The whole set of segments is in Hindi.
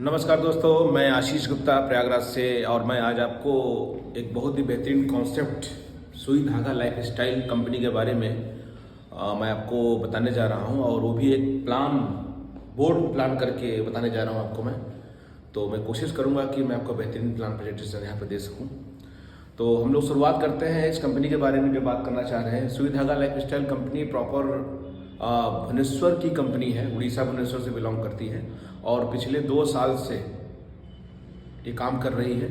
नमस्कार दोस्तों, मैं आशीष गुप्ता प्रयागराज से और मैं आज आपको एक बहुत ही बेहतरीन कॉन्सेप्ट सुई धागा लाइफ स्टाइल कंपनी के बारे में मैं आपको बताने जा रहा हूं और वो भी एक बोर्ड प्लान करके बताने जा रहा हूं आपको तो मैं कोशिश करूंगा कि मैं आपको बेहतरीन प्लान प्रेजेंटेशन यहाँ पर दे सकूं। तो हम लोग शुरुआत करते हैं इस कंपनी के बारे में जो बात करना चाह रहे हैं। Sui Dhaga lifestyle company proper Bhubaneswar की कंपनी है, उड़ीसा भुवनेश्वर से बिलोंग करती है और पिछले 2 साल से ये काम कर रही है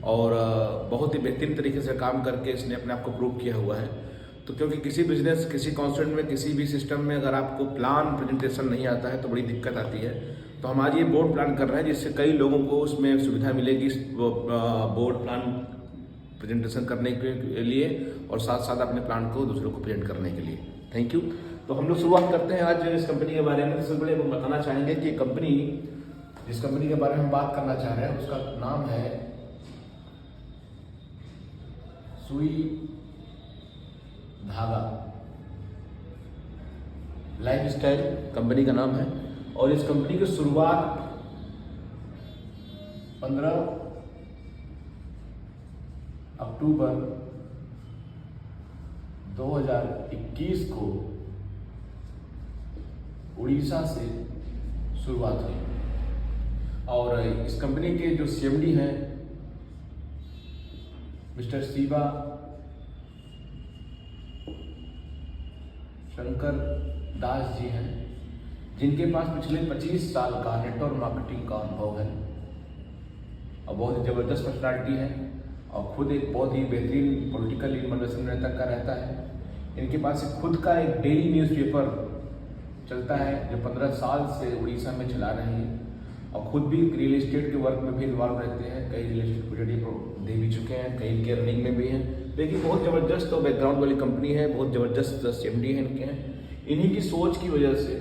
और बहुत ही बेहतरीन तरीके से काम करके इसने अपने आप को प्रूव किया हुआ है। तो क्योंकि किसी बिजनेस, किसी कॉन्सेप्ट में, किसी भी सिस्टम में अगर आपको प्लान प्रेजेंटेशन नहीं आता है तो बड़ी दिक्कत आती है। तो हम आज ये बोर्ड प्लान कर रहे हैं जिससे कई लोगों को उसमें सुविधा मिलेगी बोर्ड प्लान प्रेजेंटेशन करने के लिए और साथ साथ अपने प्लान को दूसरों को प्रेजेंट करने के लिए। Thank you. तो हम लोग शुरुआत करते हैं आज इस कंपनी के बारे में। सबसे पहले हम बताना चाहेंगे कि कंपनी, जिस कंपनी के बारे में हम बात करना चाह रहे हैं उसका नाम है सुई धागा लाइफ स्टाइल कंपनी का नाम है और इस कंपनी की शुरुआत 15 अक्टूबर 2021 को उड़ीसा से शुरुआत हुई और इस कंपनी के जो सीएमडी हैं मिस्टर शिवा शंकर दास जी हैं, जिनके पास पिछले 25 साल का नेटवर्क मार्केटिंग का अनुभव है और बहुत ही जबरदस्त पर्सनालिटी है और खुद एक बहुत ही बेहतरीन पॉलिटिकल इन्फॉर्मेशन नेता का रहता है। इनके पास खुद का एक डेली न्यूज़पेपर चलता है जो 15 साल से उड़ीसा में चला रहे हैं और खुद भी रियल एस्टेट के वर्क में भी इन्वॉल्व रहते हैं। कई रियल एस्टेट प्रोजेक्ट दे भी चुके हैं, कई इनके रनिंग में भी हैं। देखिए बहुत ज़बरदस्त और बैकग्राउंड वाली कंपनी है, बहुत ज़बरदस्त सीएमडी है इनके हैं। इन्हीं की सोच की वजह से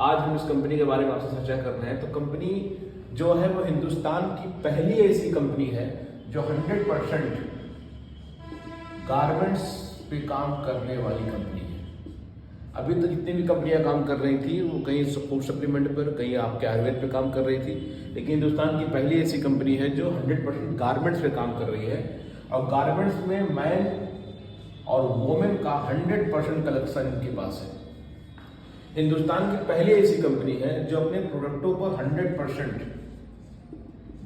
आज हम इस कंपनी के बारे में आपसे चर्चा कर रहे हैं। तो कंपनी जो है वो हिंदुस्तान की पहली ऐसी कंपनी है जो 100% गारमेंट्स पे काम करने वाली कंपनी है। अभी तक जितनी भी कंपनियां काम कर रही थी वो कहीं फूड सप्लीमेंट पर, कहीं आपके आयुर्वेद पे काम कर रही थी, लेकिन हिंदुस्तान की पहली ऐसी कंपनी है जो 100% गारमेंट्स पे काम कर रही है और गारमेंट्स में मैन और वुमेन का 100% कलेक्शन इनके पास है। हिंदुस्तान की पहली ऐसी कंपनी है जो अपने प्रोडक्टों पर 100%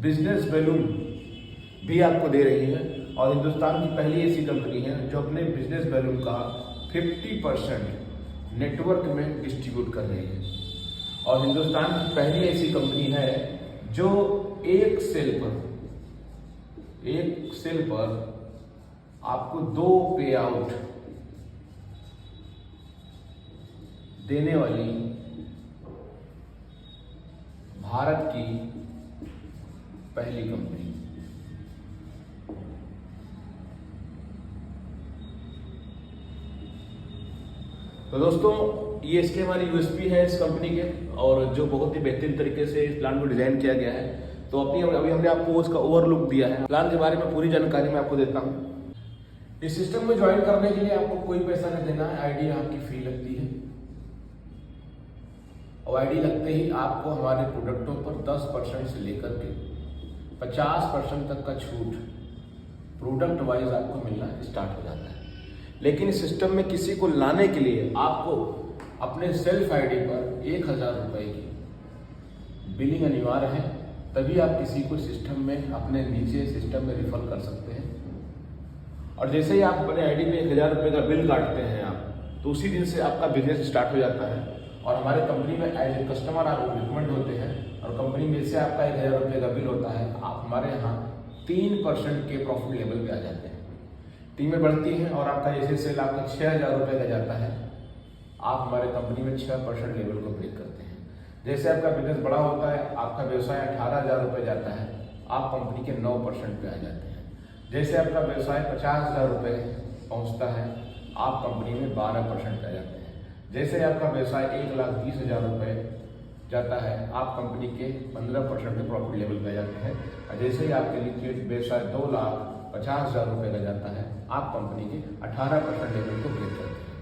बिजनेस वैल्यू भी आपको दे रही है और हिंदुस्तान की पहली ऐसी कंपनी है जो अपने बिजनेस वैल्यू का 50% नेटवर्क में डिस्ट्रीब्यूट कर रही है और हिंदुस्तान की पहली ऐसी कंपनी है जो एक सेल पर आपको 2 पे आउट देने वाली भारत की पहली कंपनी। तो दोस्तों ये इसके हमारी यूएसपी है इस कंपनी के और जो बहुत ही बेहतरीन तरीके से इस प्लान को डिजाइन किया गया है। तो अभी हमने आपको उसका ओवरलुक दिया है। प्लान के बारे में पूरी जानकारी मैं आपको देता हूँ। इस सिस्टम में ज्वाइन करने के लिए आपको कोई पैसा नहीं देना है। आईडी आपकी फ्री लगती है और आईडी लगते ही आपको हमारे प्रोडक्टों पर 10% से लेकर के 50% तक का छूट प्रोडक्ट वाइज आपको मिलना स्टार्ट हो जाता है। लेकिन इस सिस्टम में किसी को लाने के लिए आपको अपने सेल्फ आईडी पर 1000 रुपये की बिलिंग अनिवार्य है, तभी आप किसी को सिस्टम में अपने नीचे सिस्टम में रिफर कर सकते हैं। और जैसे ही आप अपने आईडी पे 1000 रुपये का बिल काटते हैं आप, तो उसी दिन से आपका बिजनेस स्टार्ट हो जाता है और हमारे कंपनी में एज ए कस्टमर आप रिकमेंड होते हैं और कंपनी में से आपका 1000 रुपये का बिल होता है। आप हमारे यहाँ 3% के प्रॉफिट लेवल पे आ जाते हैं। टीमें बढ़ती हैं और आपका जैसे सेल आपका 6000 रुपये का जाता है, आप हमारे कंपनी में 6% लेवल को ब्रेक करते हैं। जैसे आपका बिजनेस बड़ा होता है, आपका व्यवसाय 18000 रुपये जाता है, आप कंपनी के 9% पे आ जाते हैं। जैसे आपका व्यवसाय 50000 रुपये पहुंचता है, आप कंपनी में 12% पे आ जाते हैं। जैसे आपका व्यवसाय 1,20,000 रुपये जाता है, आप कंपनी के 15% के प्रॉफिट लेवल पे आ जाते हैं। और जैसे ही आपके लिक्विड व्यवसाय 2,50,000 रुपये का जाता है, आप कंपनी के 18% लेवल को ब्रेक करते हैं।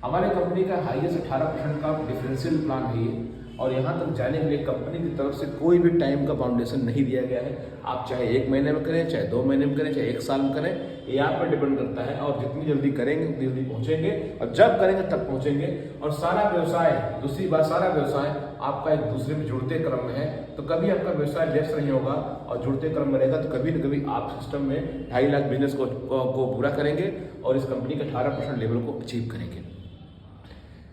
हमारे कंपनी का हाईएस्ट 18% का डिफरेंशियल प्लान है ये और यहाँ तक जाने के लिए कंपनी की तरफ से कोई भी टाइम का बाउंडेशन नहीं दिया गया है। आप चाहे 1 महीने में करें, चाहे 2 महीने में करें, चाहे 1 साल में करें, ये आप पर डिपेंड करता है। और जितनी जल्दी करेंगे उतनी जल्दी पहुँचेंगे, और जब करेंगे तब पहुँचेंगे। और सारा व्यवसाय, दूसरी बात, सारा व्यवसाय आपका एक दूसरे में जुड़ते क्रम में है, तो कभी आपका व्यवसाय लेस नहीं होगा और जुड़ते क्रम में रहेगा। तो कभी न कभी आप सिस्टम में 2.5 लाख बिजनेस को पूरा करेंगे और इस कंपनी के 18% लेवल को अचीव करेंगे।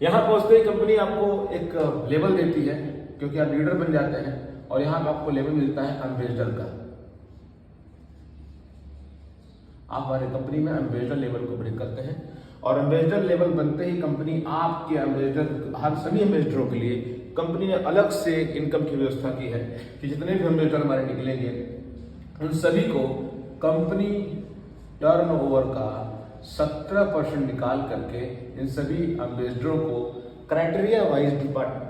यहाँ पहुँचते ही कंपनी आपको एक लेवल देती है, क्योंकि आप लीडर बन जाते हैं, और यहाँ आपको लेवल मिलता है एम्बेसडर का। आप हमारे कंपनी में एम्बेसडर लेवल को ब्रेक करते हैं, और एम्बेसडर लेवल बनते ही कंपनी आपके एम्बेसडर, हर सभी एम्बेसडरों के लिए कंपनी ने अलग से इनकम की व्यवस्था की है कि जितने भी एम्बेसडर हमारे निकलेंगे उन सभी को कंपनी टर्नओवर का 17% निकाल करके इन सभी एम्बेसडरों को क्राइटेरिया वाइज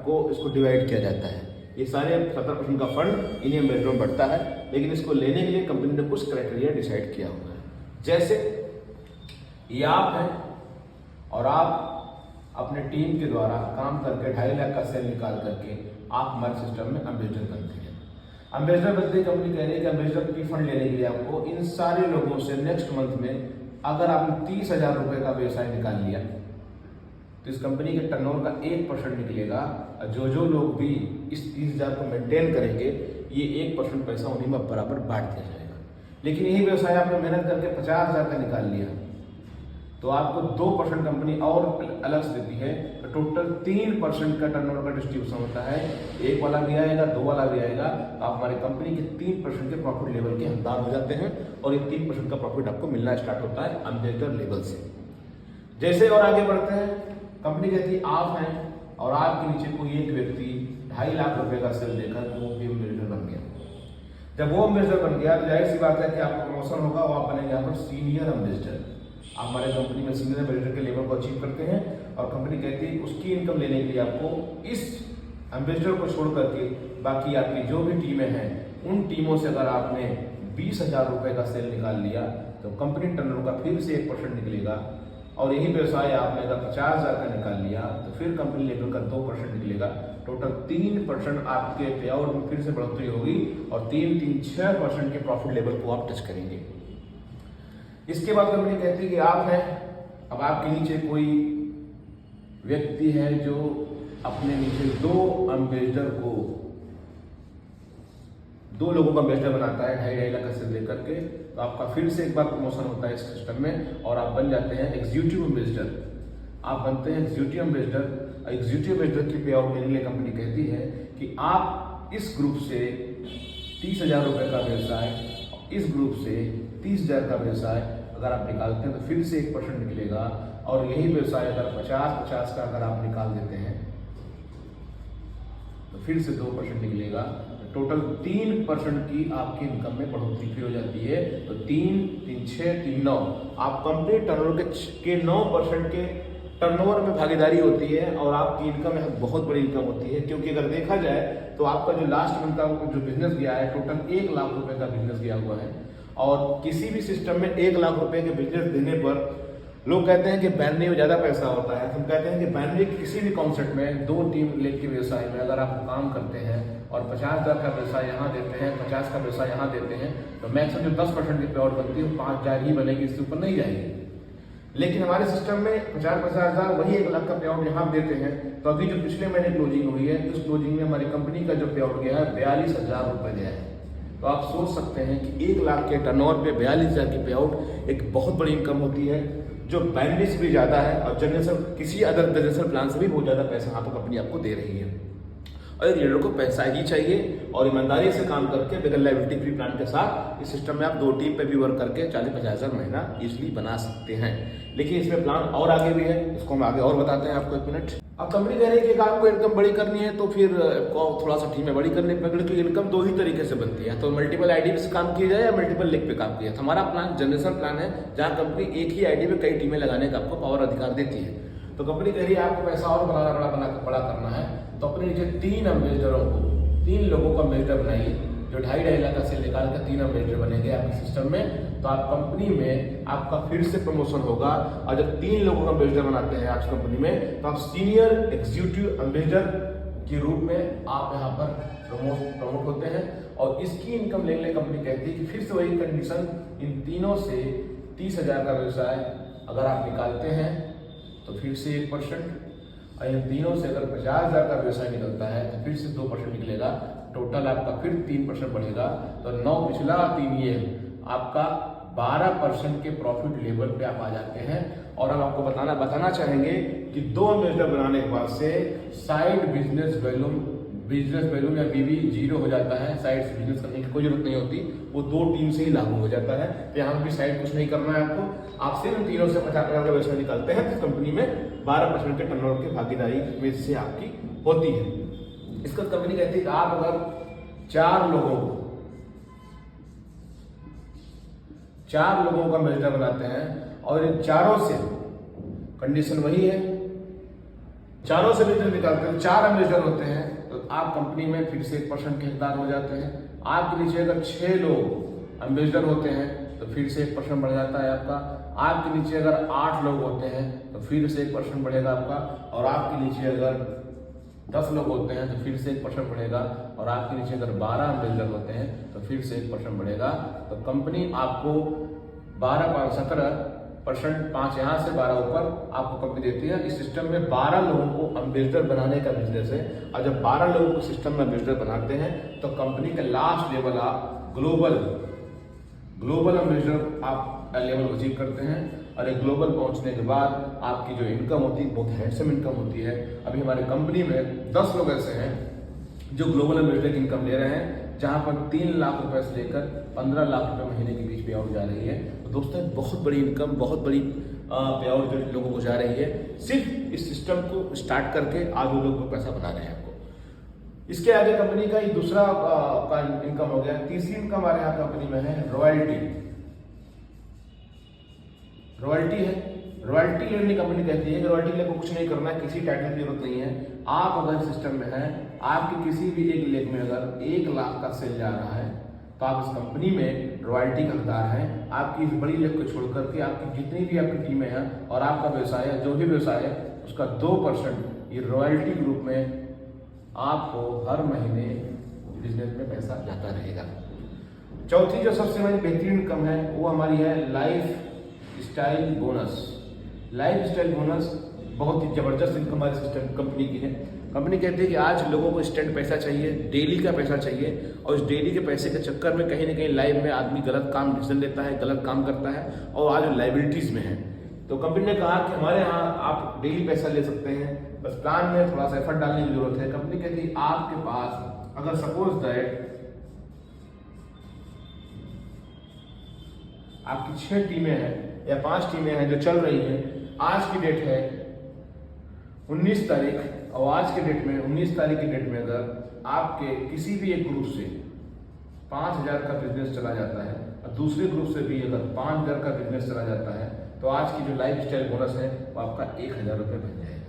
को इसको डिवाइड किया जाता है। ये सारे 17% का फंड इन्हीं एम्बेसडरों में बढ़ता है, लेकिन इसको लेने के लिए कंपनी ने कुछ क्राइटेरिया डिसाइड किया हुआ है। जैसे ये आप हैं और आप अपने टीम के द्वारा काम करके 2.5 लाख का सेल निकाल करके आप हमारे सिस्टम में एम्बेसडर बनते हैं। एम्बेसडर बनते ही कंपनी कह रही है कि एम्बेसडर की फंड लेने के लिए आपको इन सारे लोगों से नेक्स्ट मंथ में अगर आपने 30,000 रुपये का व्यवसाय निकाल लिया तो इस कंपनी के टर्नओवर का 1% निकलेगा। जो लोग भी इस 30,000 को मेंटेन करेंगे, ये 1% पैसा उन्हीं में बराबर बांट दिया जाएगा। लेकिन यही व्यवसाय आपने मेहनत करके 50,000 का निकाल लिया तो आपको 2% कंपनी और अलग से देती है, तो टोटल 3% का टर्नओवर का डिस्ट्रीब्यूशन होता है। 1 वाला भी आएगा, 2 वाला भी आएगा, तो आप हमारे कंपनी के 3% के प्रॉफिट लेवल के हकदार हो जाते हैं, और ये 3% का प्रॉफिट आपको मिलना स्टार्ट होता है एम्बेसडर लेवल से। जैसे और आगे बढ़ते हैं, कंपनी कहती है आप हैं और आपके नीचे कोई एक व्यक्ति 2.5 लाख रुपए का सेल देकर वो भी एम्बेसडर बन गया। जब वो एम्बेसडर बन गया तो जाहिर सी बात है कि आपका प्रमोशन होगा, वो आप बनेंगे यहाँ पर सीनियर एम्बेसडर। आप हमारे कंपनी में सीनियर एम्बेसडर के लेवल को अचीव करते हैं, और कंपनी कहती है उसकी इनकम लेने के लिए आपको इस एम्बेसडर को छोड़ करके बाकी आपकी जो भी टीमें हैं उन टीमों से अगर आपने 20,000 रुपये का सेल निकाल लिया तो कंपनी टर्नओवर का फिर से 1% निकलेगा। और यही व्यवसाय आपने अगर 50,000 का निकाल लिया तो फिर कंपनी लेवल का 2% निकलेगा। टोटल 3% आपके पे आउट में फिर से बढ़ोतरी होगी, और 6% के प्रॉफिट लेवल को आप टच करेंगे। इसके बाद कंपनी कहती है कि आप हैं, अब आपके नीचे कोई व्यक्ति है जो अपने नीचे 2 लोगों का एम्बेसडर बनाता है 2.5 लाख का सेल लेकर के, तो आपका फिर से एक बार प्रमोशन होता है इस सिस्टम में, और आप बन जाते हैं एग्जीक्यूटिव एम्बेसडर। आप बनते हैं एग्जीक्यूटिव एम्बेसडर। एग्जीक्यूटिव एम्बेसडर की पे आउट लेने के लिए कंपनी कहती है कि आप इस ग्रुप से 30,000 रुपये का व्यवसाय, इस ग्रुप से 30,000 का व्यवसाय अगर आप निकालते हैं तो फिर से 1% निकलेगा, और यही व्यवसाय अगर 50-50 का अगर आप निकाल देते हैं तो फिर से 2% निकलेगा। टोटल 3% की आपकी इनकम में बढ़ोतरी हो जाती है। तो 3, 3, 6, 3, 9 आप कंप्लीट टर्नओवर के 9% के टर्नओवर में भागीदारी होती है, और आपकी इनकम में बहुत बड़ी इनकम होती है। क्योंकि अगर देखा जाए तो आपका जो लास्ट मंथ का जो बिजनेस गया है, टोटल 1 लाख रुपए का बिजनेस गया हुआ है, और किसी भी सिस्टम में 1 लाख रुपए के बिजनेस देने पर लोग कहते हैं कि बैनरी में ज़्यादा पैसा होता है। हम कहते हैं कि बैनरी किसी भी कॉन्सेप्ट में 2 टीम लेके व्यवसाय में अगर आप काम करते हैं और 50,000 का व्यवसाय यहाँ देते हैं, 50 का व्यवसाय यहाँ देते हैं, तो मैक्सिमम जो 10% की पे आउट बनती है वो 5,000 ही बनेगी, इससे ऊपर नहीं जाएगी। लेकिन हमारे सिस्टम में 50,000 वही 1 लाख का पे आउट यहाँ देते हैं। तो अभी जो पिछले महीने क्लोजिंग हुई है, उस क्लोजिंग में हमारी कंपनी का जो पे आउट गया है 42,000 रुपये गया है। तो आप सोच सकते हैं कि 1 लाख के टर्नओवर पे 42,000 की पे आउट एक बहुत बड़ी इनकम होती है, जो बैनरी से भी ज़्यादा है, और जनरेशन किसी अदर जनरेशन प्लान से भी बहुत ज़्यादा पैसा यहाँ पर कंपनी आपको दे रही है। और एक लीडर को पैसा ही चाहिए, और ईमानदारी से काम करके बगैर लायबिलिटी फ्री प्लान के साथ इस सिस्टम में आप 2 टीम पे भी वर्क करके 40-50 हज़ार महीना इजीली बना सकते हैं। लेकिन इसमें प्लान और आगे भी है, इसको हम आगे और बताते हैं आपको 1 मिनट। अब कंपनी कह रही है कि आपको इनकम बड़ी करनी है तो फिर थोड़ा सा टीमें बड़ी करनी पड़ेगी। तो इनकम 2 ही तरीके से बनती है, तो मल्टीपल आईडी से काम किया जाए या मल्टीपल लेग पे काम किया जाए। हमारा प्लान जनरेशन प्लान है, जहाँ कंपनी एक ही आईडी में कई टीमें लगाने का आपको पावर अधिकार देती है। तो कंपनी कह रही है आपको पैसा और बड़ा करना है, तो अपने नीचे 3 एम्बेसडरों को, 3 लोगों का एम्बेसडर बनाइए, जो 2.5 लाख का सेल निकाल कर 3 एम्बेसडर बनेंगे आपके सिस्टम में। तो आप कंपनी में आपका फिर से प्रमोशन होगा, और जब 3 लोगों का एम्बेसडर बनाते हैं आप कंपनी में, तो आप सीनियर एग्जीक्यूटिव एम्बेसडर के रूप में आप यहाँ पर प्रमोट होते हैं। और इसकी इनकम लेने कंपनी कहती है कि फिर से वही कंडीशन, इन तीनों से 30,000 का व्यवसाय अगर आप निकालते हैं तो फिर से 1%, और इन तीनों से अगर 50,000 का व्यवसाय निकलता है तो फिर से 2% निकलेगा, टोटल आपका फिर 3% बढ़ेगा। तो 9 पिछला 3 ये आपका 12% के प्रॉफिट लेवल पे आप आ जाते हैं। और हम आपको बताना चाहेंगे कि 2 एम्बेसडर बनाने के बाद से साइड बिजनेस वैल्यूम या बीवी 0 हो जाता है। साइड से बिजनेस करने की कोई जरूरत नहीं होती, वो 2 टीम से ही लागू हो जाता है। तो यहाँ भी साइड कुछ नहीं करना है आपको, आप सिर्फ तीनों से 50,000 का व्यवसाय निकालते हैं तो कंपनी में 12% के टर्नओवर की भागीदारी में से आपकी होती है। इसका कंपनी कहती है कि आप अगर 4 लोगों का एम्बेसडर बनाते हैं और इन चारों से कंडीशन वही है, चारों से बिजनेस निकालते हैं, 4 एम्बेसडर होते हैं तो आप कंपनी में फिर से 1% के हिस्सेदार हो जाते हैं। आपके नीचे अगर 6 लोग एम्बेसडर होते हैं तो फिर से 1% बढ़ जाता है आपका। आपके नीचे अगर 8 लोग होते हैं तो फिर से 1% बढ़ेगा आपका। और आपके नीचे अगर 10 लोग होते हैं तो फिर से 1% बढ़ेगा। और आपके नीचे अगर 12 एम्बेसडर होते हैं तो फिर से 1% बढ़ेगा। तो कंपनी आपको 17%, 5 यहाँ से 12 ऊपर आपको कंपनी देती है। इस सिस्टम में 12 लोगों को एम्बेसडर बनाने का बिजनेस है। और जब 12 लोगों को सिस्टम में एम्बेसडर बनाते हैं तो कंपनी का लास्ट लेवल आप ग्लोबल एम्बेसडर आप लेवल अचीव करते हैं। और एक ग्लोबल पहुंचने के बाद आपकी जो इनकम होती है बहुत हैंडसम इनकम होती है। अभी हमारी कंपनी में 10 लोग ऐसे हैं जो ग्लोबल एम्बेसडर की इनकम ले रहे हैं, जहां पर 3 लाख रुपए से लेकर 15 लाख रुपए महीने के बीच पे आउट जा रही है। तो दोस्तों बहुत बड़ी इनकम, बहुत बड़ी पे आउट जो लोगों को जा रही है, सिर्फ इस सिस्टम को स्टार्ट करके आज वो लोग पैसा बना रहे हैं आपको। इसके आगे कंपनी का ये दूसरा का इनकम हो गया। तीसरी इनकम हमारे यहाँ कंपनी में है रॉयल्टी है। रॉयल्टी लेने कंपनी कहती है कि रॉयल्टी लेने को कुछ नहीं करना है, किसी टाइटल की जरूरत नहीं है। आप अगर सिस्टम में हैं, आपके किसी भी एक लेग में अगर 1 लाख का सेल जा रहा है तो आप इस कंपनी में रॉयल्टी का हकदार हैं। आपकी इस बड़ी लेग को छोड़ करके आपकी जितनी भी आपकी टीमें हैं और आपका व्यवसाय है, जो भी व्यवसाय है, उसका 2% ये रॉयल्टी के रूप में आपको हर महीने बिजनेस में पैसा जाता रहेगा। चौथी जो सबसे हमारी बेहतरीन इनकम है वो हमारी है लाइफ स्टाइल बोनस। बहुत ही जबरदस्त इनकम हमारी सिस्टम कंपनी की है। कंपनी कहती है कि आज लोगों को इंस्टेंट पैसा चाहिए, डेली का पैसा चाहिए। और इस डेली के पैसे के चक्कर में कहीं ना कहीं लाइफ में आदमी गलत काम डिसीजन लेता है, गलत काम करता है और आज लाइबिलिटीज में है। तो कंपनी ने कहा कि हमारे यहाँ आप डेली पैसा ले सकते हैं, बस प्लान में थोड़ा सा एफर्ट डालने की जरूरत है। कंपनी कहती है आपके पास अगर सपोज दैट आपकी 6 टीमें हैं या 5 टीमें हैं जो चल रही हैं, आज की डेट है 19 तारीख, और आज के डेट में 19 तारीख की डेट में अगर आपके किसी भी एक ग्रुप से 5,000 का बिजनेस चला जाता है और दूसरे ग्रुप से भी अगर 5,000 का बिजनेस चला जाता है तो आज की जो लाइफ स्टाइल बोनस है वो आपका 1,000 रुपये बन जाएगा।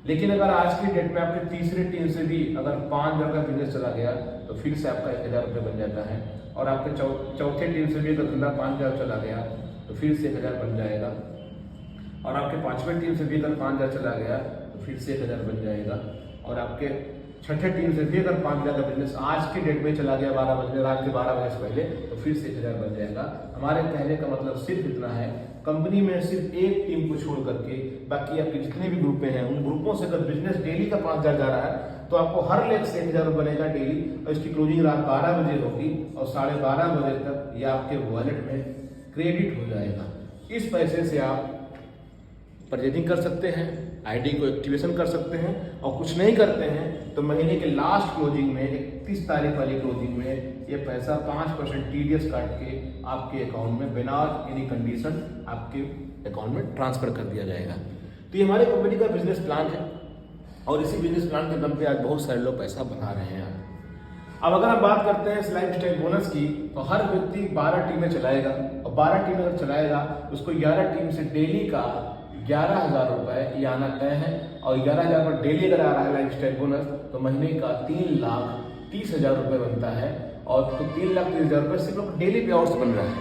लेकिन अगर आज की डेट में आपके तीसरे टीम से भी अगर 5,000 का बिजनेस चला गया तो फिर से आपका 1,000 रुपये बन जाता है। और आपके चौथे टीम से भी अगर धंधा 5,000 चला गया तो फिर से 1,000 बन जाएगा। और आपके 5वें टीम से भी अगर 5,000 चला गया तो फिर से 1,000 बन जाएगा। और आपके 6ठे टीम से भी अगर 5,000 का बिजनेस आज की डेट में चला गया 12 बजे, रात के 12 बजे से पहले, तो फिर से 1,000 बन जाएगा। हमारे कहने का मतलब सिर्फ इतना है, कंपनी में सिर्फ एक टीम को छोड़ करके बाकी आपके जितने भी ग्रुपें हैं उन ग्रुपों से अगर बिजनेस डेली का 5,000 जा रहा है तो आपको हर लेग से 1,000 बनेगा डेली। और इसकी क्लोजिंग रात 12 बजे होगी और 12:30 बजे तक ये आपके वॉलेट में क्रेडिट हो जाएगा। इस पैसे से आप परचेजिंग कर सकते हैं, आईडी को एक्टिवेशन कर सकते हैं, और कुछ नहीं करते हैं तो महीने के लास्ट क्लोजिंग में 31 तारीख वाली क्लोजिंग में ये पैसा 5% टीडीएस काट के आपके अकाउंट में बिना एनी कंडीशन आपके अकाउंट में ट्रांसफर कर दिया जाएगा। तो ये हमारे कंपनी का बिजनेस प्लान है और इसी बिजनेस प्लान के दम पे आज बहुत सारे लोग पैसा बना रहे हैं। अब अगर हम बात करते हैं लाइफ स्टाइल बोनस की तो हर व्यक्ति 12 टीमें चलाएगा और 12 टीमें अगर चलाएगा उसको 11 टीम से डेली का 11,000 रुपए ये आना तय है। और 11,000 पर डेली अगर आ रहा है लाइफ स्टाइल बोनस तो महीने का 3,30,000 रुपए बनता है। और तो 3,30,000 रुपए सिर्फ डेली पे आउट से बन रहा है।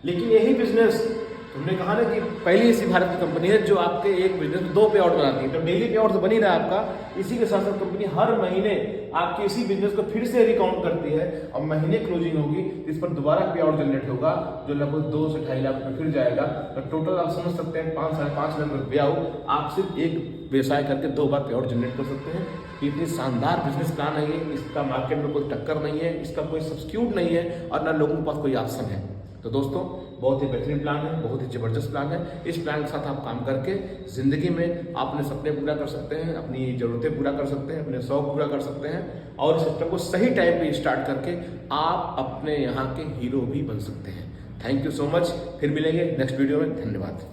लेकिन यही बिजनेस तुमने कहा ना कि पहली ऐसी भारत की कंपनी है जो आपके एक बिजनेस में 2 पे आउट बनाती है, तो डेली पे आउट तो बन ही रहा है आपका। इसी के साथ साथ कंपनी हर महीने आपके इसी बिजनेस को फिर से रिकाउंट करती है और महीने क्लोजिंग होगी, इस पर दोबारा पे आउट जनरेट होगा जो लगभग 2 से 2.5 लाख रुपए फिर जाएगा। तो टोटल आप समझ सकते हैं 5 साढ़े 5 लाख रुपए आउट आप सिर्फ एक व्यवसाय करके 2 बार पे आउट जनरेट कर सकते हैं। इतनी शानदार बिजनेस प्लान है ये, इसका मार्केट में कोई टक्कर नहीं है, इसका कोई सब्स्टिट्यूट नहीं है और ना लोगों के पास कोई ऑप्शन है। तो दोस्तों बहुत ही बेहतरीन प्लान है, बहुत ही जबरदस्त प्लान है। इस प्लान के साथ आप काम करके जिंदगी में आप अपने सपने पूरा कर सकते हैं, अपनी जरूरतें पूरा कर सकते हैं, अपने शौक पूरा कर सकते हैं और इस सिस्टम को सही टाइम पे स्टार्ट करके आप अपने यहाँ के हीरो भी बन सकते हैं। थैंक यू सो मच, फिर मिलेंगे नेक्स्ट वीडियो में। धन्यवाद।